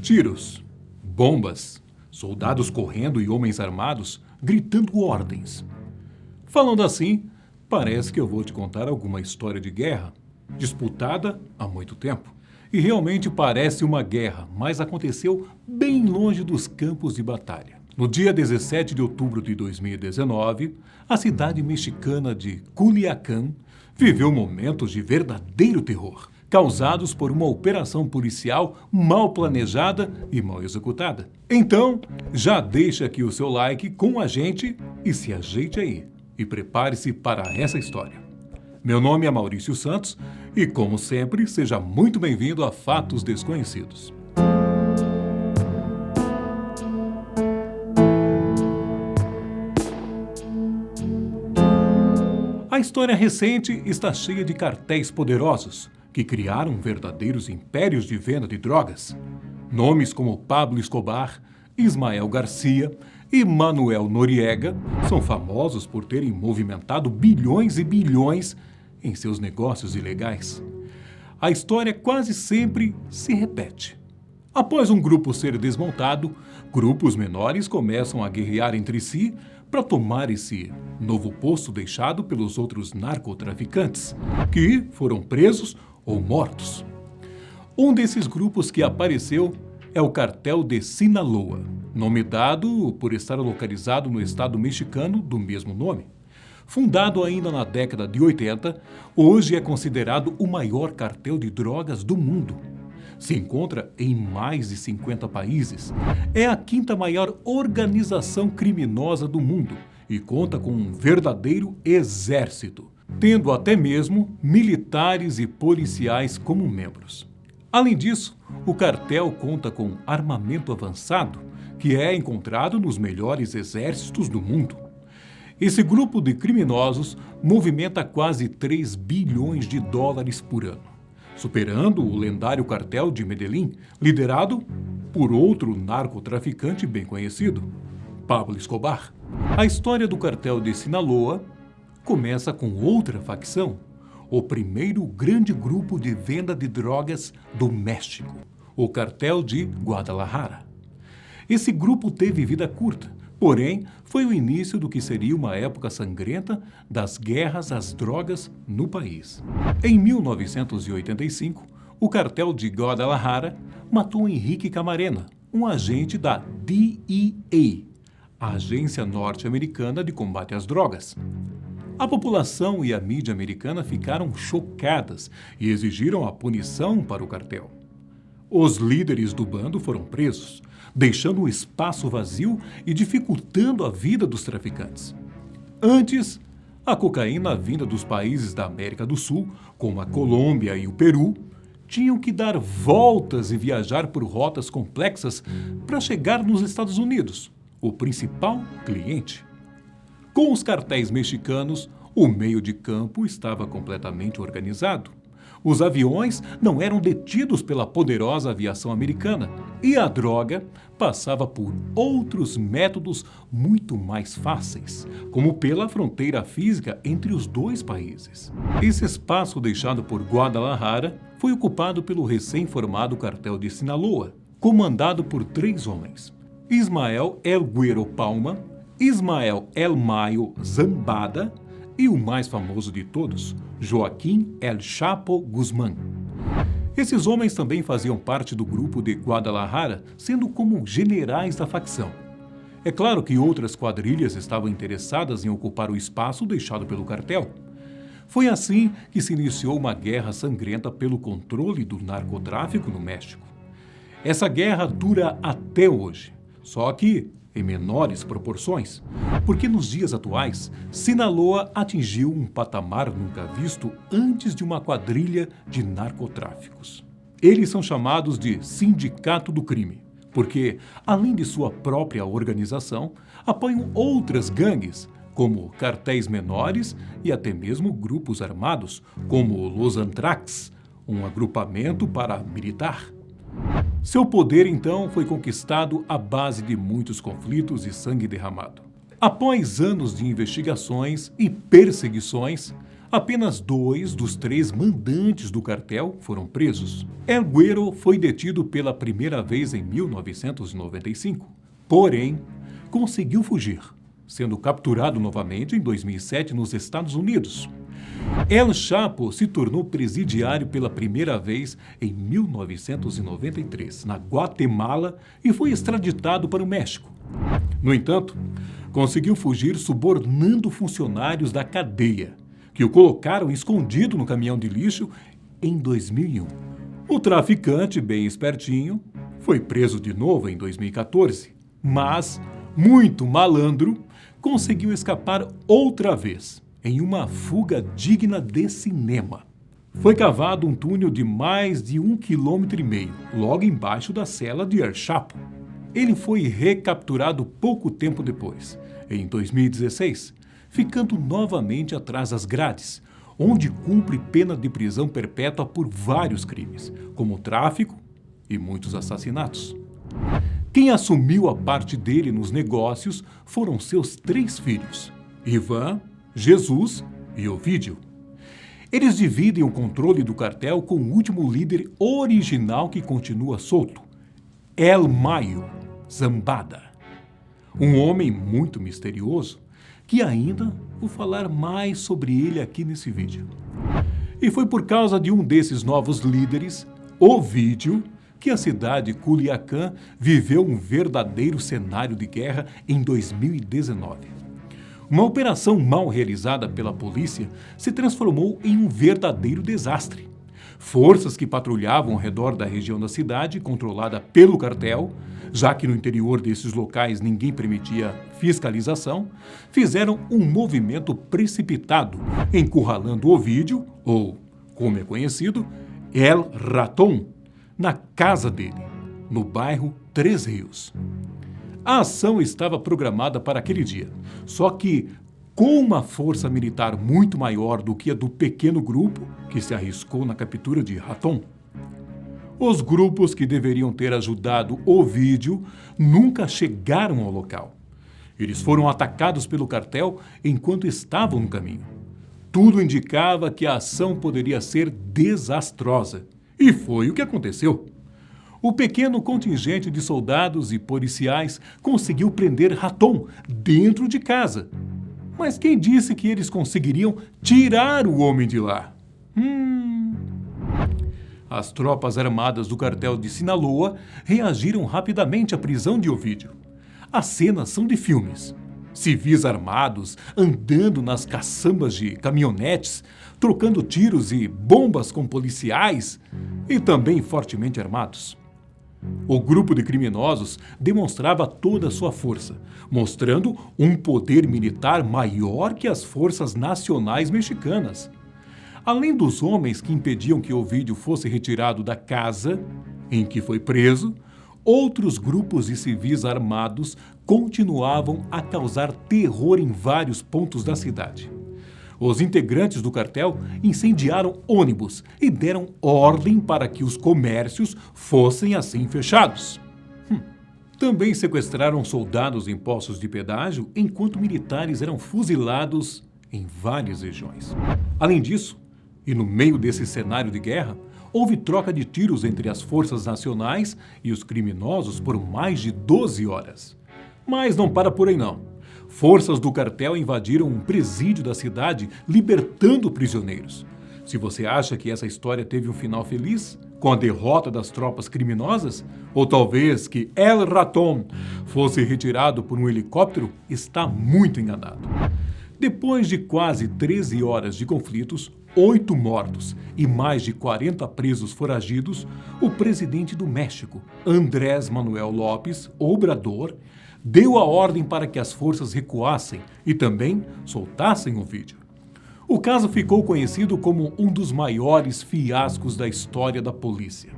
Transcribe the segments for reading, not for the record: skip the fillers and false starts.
Tiros, bombas, soldados correndo e homens armados gritando ordens. Falando assim, parece que eu vou te contar alguma história de guerra, disputada há muito tempo. E realmente parece uma guerra, mas aconteceu bem longe dos campos de batalha. No dia 17 de outubro de 2019, a cidade mexicana de Culiacán viveu momentos de verdadeiro terror, causados por uma operação policial mal planejada e mal executada. Então, já deixa aqui o seu like com a gente e se ajeite aí. E prepare-se para essa história. Meu nome é Maurício Santos e, como sempre, seja muito bem-vindo a Fatos Desconhecidos. A história recente está cheia de cartéis poderosos que criaram verdadeiros impérios de venda de drogas. Nomes como Pablo Escobar, Ismael Garcia e Manuel Noriega são famosos por terem movimentado bilhões e bilhões em seus negócios ilegais. A história quase sempre se repete. Após um grupo ser desmontado, grupos menores começam a guerrear entre si para tomar esse novo posto deixado pelos outros narcotraficantes, que foram presos ou mortos. Um desses grupos que apareceu é o Cartel de Sinaloa, nome dado por estar localizado no estado mexicano do mesmo nome. Fundado ainda na década de 80, hoje é considerado o maior cartel de drogas do mundo. Se encontra em mais de 50 países. É a quinta maior organização criminosa do mundo e conta com um verdadeiro exército, tendo até mesmo militares e policiais como membros. Além disso, o cartel conta com armamento avançado, que é encontrado nos melhores exércitos do mundo. Esse grupo de criminosos movimenta quase 3 bilhões de dólares por ano, superando o lendário cartel de Medellín, liderado por outro narcotraficante bem conhecido, Pablo Escobar. A história do cartel de Sinaloa começa com outra facção, o primeiro grande grupo de venda de drogas do México, o cartel de Guadalajara. Esse grupo teve vida curta, porém foi o início do que seria uma época sangrenta das guerras às drogas no país. Em 1985, o cartel de Guadalajara matou Henrique Camarena, um agente da DEA, a Agência Norte-Americana de Combate às Drogas. A população e a mídia americana ficaram chocadas e exigiram a punição para o cartel. Os líderes do bando foram presos, deixando um espaço vazio e dificultando a vida dos traficantes. Antes, a cocaína vinda dos países da América do Sul, como a Colômbia e o Peru, tinham que dar voltas e viajar por rotas complexas para chegar nos Estados Unidos, o principal cliente. Com os cartéis mexicanos, o meio de campo estava completamente organizado. Os aviões não eram detidos pela poderosa aviação americana e a droga passava por outros métodos muito mais fáceis, como pela fronteira física entre os dois países. Esse espaço deixado por Guadalajara foi ocupado pelo recém-formado cartel de Sinaloa, comandado por 3 homens: Ismael El Güero Palma, Ismael El Mayo Zambada e o mais famoso de todos, Joaquim El Chapo Guzmán. Esses homens também faziam parte do grupo de Guadalajara, sendo como generais da facção. É claro que outras quadrilhas estavam interessadas em ocupar o espaço deixado pelo cartel. Foi assim que se iniciou uma guerra sangrenta pelo controle do narcotráfico no México. Essa guerra dura até hoje, só que em menores proporções, porque nos dias atuais, Sinaloa atingiu um patamar nunca visto antes de uma quadrilha de narcotráficos. Eles são chamados de Sindicato do Crime, porque, além de sua própria organização, apoiam outras gangues, como cartéis menores e até mesmo grupos armados, como Los Antrax, um agrupamento paramilitar. Seu poder, então, foi conquistado à base de muitos conflitos e sangue derramado. Após anos de investigações e perseguições, Apenas 2 dos 3 mandantes do cartel foram presos. El Güero foi detido pela primeira vez em 1995, porém, conseguiu fugir, sendo capturado novamente em 2007 nos Estados Unidos. El Chapo se tornou presidiário pela primeira vez em 1993, na Guatemala, e foi extraditado para o México. No entanto, conseguiu fugir subornando funcionários da cadeia, que o colocaram escondido no caminhão de lixo em 2001. O traficante, bem espertinho, foi preso de novo em 2014, mas, muito malandro, conseguiu escapar outra vez, em uma fuga digna de cinema. Foi cavado um túnel de mais de 1,5 km, logo embaixo da cela de El Chapo. Ele foi recapturado pouco tempo depois, em 2016, ficando novamente atrás das grades, onde cumpre pena de prisão perpétua por vários crimes, como tráfico e muitos assassinatos. Quem assumiu a parte dele nos negócios foram seus 3 filhos, Ivan, Jesus e Ovídio. Eles dividem o controle do cartel com o último líder original que continua solto, El Mayo Zambada, um homem muito misterioso, que ainda vou falar mais sobre ele aqui nesse vídeo. E foi por causa de um desses novos líderes, Ovídio, que a cidade de Culiacán viveu um verdadeiro cenário de guerra em 2019. Uma operação mal realizada pela polícia se transformou em um verdadeiro desastre. Forças que patrulhavam ao redor da região da cidade, controlada pelo cartel, já que no interior desses locais ninguém permitia fiscalização, fizeram um movimento precipitado, encurralando Ovídio, ou, como é conhecido, El Ratón, na casa dele, no bairro Três Rios. A ação estava programada para aquele dia, só que com uma força militar muito maior do que a do pequeno grupo que se arriscou na captura de Ratón. Os grupos que deveriam ter ajudado Ovídio nunca chegaram ao local. Eles foram atacados pelo cartel enquanto estavam no caminho. Tudo indicava que a ação poderia ser desastrosa. E foi o que aconteceu. O pequeno contingente de soldados e policiais conseguiu prender Ratón dentro de casa. Mas quem disse que eles conseguiriam tirar o homem de lá? As tropas armadas do cartel de Sinaloa reagiram rapidamente à prisão de Ovídio. As cenas são de filmes. Civis armados, andando nas caçambas de caminhonetes, trocando tiros e bombas com policiais e também fortemente armados. O grupo de criminosos demonstrava toda a sua força, mostrando um poder militar maior que as forças nacionais mexicanas. Além dos homens que impediam que Ovídio fosse retirado da casa em que foi preso, outros grupos de civis armados continuavam a causar terror em vários pontos da cidade. Os integrantes do cartel incendiaram ônibus e deram ordem para que os comércios fossem assim fechados. Também sequestraram soldados em postos de pedágio enquanto militares eram fuzilados em várias regiões. Além disso, e no meio desse cenário de guerra, houve troca de tiros entre as forças nacionais e os criminosos por mais de 12 horas. Mas não para por aí não. Forças do cartel invadiram um presídio da cidade, libertando prisioneiros. Se você acha que essa história teve um final feliz, com a derrota das tropas criminosas, ou talvez que El Ratón fosse retirado por um helicóptero, está muito enganado. Depois de quase 13 horas de conflitos, 8 mortos e mais de 40 presos foragidos, o presidente do México, Andrés Manuel López Obrador, deu a ordem para que as forças recuassem e também soltassem Ovídio. O caso ficou conhecido como um dos maiores fiascos da história da polícia.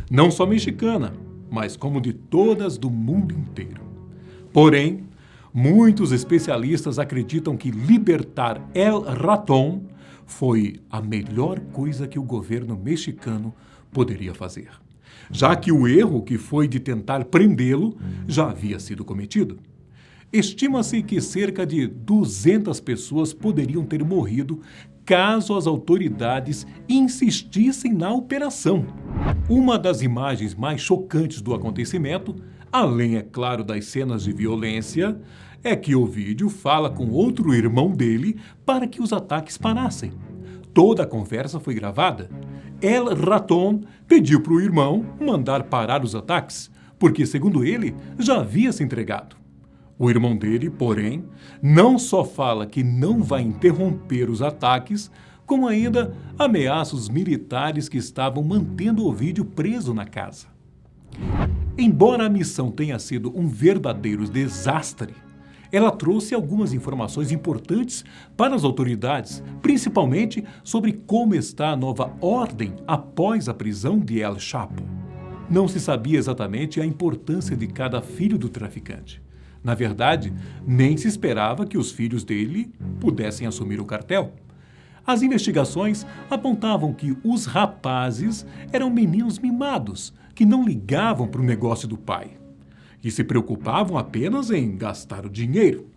Não só mexicana, mas como de todas do mundo inteiro. Porém, muitos especialistas acreditam que libertar El Ratón foi a melhor coisa que o governo mexicano poderia fazer, já que o erro que foi de tentar prendê-lo já havia sido cometido. Estima-se que cerca de 200 pessoas poderiam ter morrido caso as autoridades insistissem na operação. Uma das imagens mais chocantes do acontecimento, além, é claro, das cenas de violência, é que o vídeo fala com outro irmão dele para que os ataques parassem. Toda a conversa foi gravada. El Raton pediu para o irmão mandar parar os ataques, porque, segundo ele, já havia se entregado. O irmão dele, porém, não só fala que não vai interromper os ataques, como ainda ameaça os militares que estavam mantendo o vídeo preso na casa. Embora a missão tenha sido um verdadeiro desastre, ela trouxe algumas informações importantes para as autoridades, principalmente sobre como está a nova ordem após a prisão de El Chapo. Não se sabia exatamente a importância de cada filho do traficante. Na verdade, nem se esperava que os filhos dele pudessem assumir o cartel. As investigações apontavam que os rapazes eram meninos mimados, que não ligavam para o negócio do pai e se preocupavam apenas em gastar o dinheiro.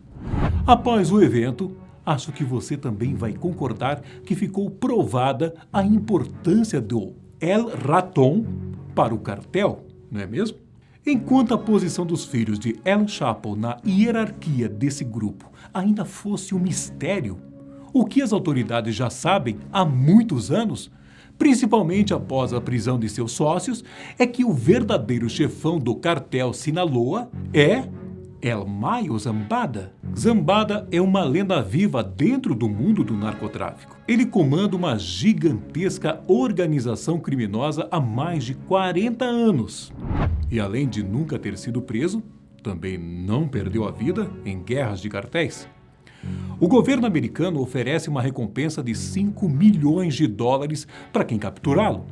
Após o evento, acho que você também vai concordar que ficou provada a importância do El Raton para o cartel, não é mesmo? Enquanto a posição dos filhos de El Chapo na hierarquia desse grupo ainda fosse um mistério, o que as autoridades já sabem há muitos anos, principalmente após a prisão de seus sócios, é que o verdadeiro chefão do cartel Sinaloa é El Mayo Zambada. Zambada é uma lenda viva dentro do mundo do narcotráfico. Ele comanda uma gigantesca organização criminosa há mais de 40 anos. E além de nunca ter sido preso, também não perdeu a vida em guerras de cartéis. O governo americano oferece uma recompensa de 5 milhões de dólares para quem capturá-lo.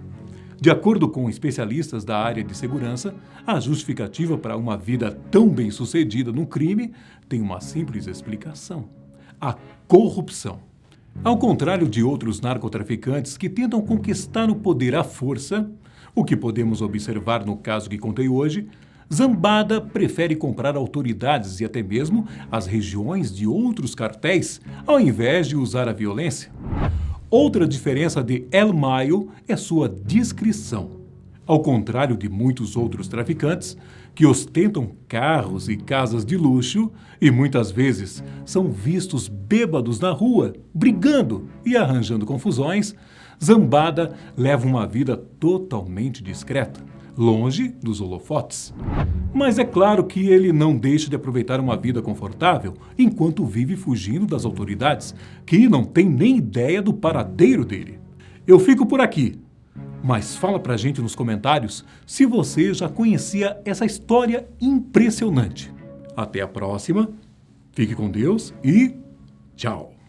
De acordo com especialistas da área de segurança, a justificativa para uma vida tão bem-sucedida no crime tem uma simples explicação: a corrupção. Ao contrário de outros narcotraficantes que tentam conquistar o poder à força, o que podemos observar no caso que contei hoje, Zambada prefere comprar autoridades e até mesmo as regiões de outros cartéis, ao invés de usar a violência. Outra diferença de El Mayo é sua discrição. Ao contrário de muitos outros traficantes, que ostentam carros e casas de luxo e muitas vezes são vistos bêbados na rua, brigando e arranjando confusões, Zambada leva uma vida totalmente discreta, longe dos holofotes. Mas é claro que ele não deixa de aproveitar uma vida confortável enquanto vive fugindo das autoridades, que não têm nem ideia do paradeiro dele. Eu fico por aqui, mas fala pra gente nos comentários se você já conhecia essa história impressionante. Até a próxima, fique com Deus e tchau!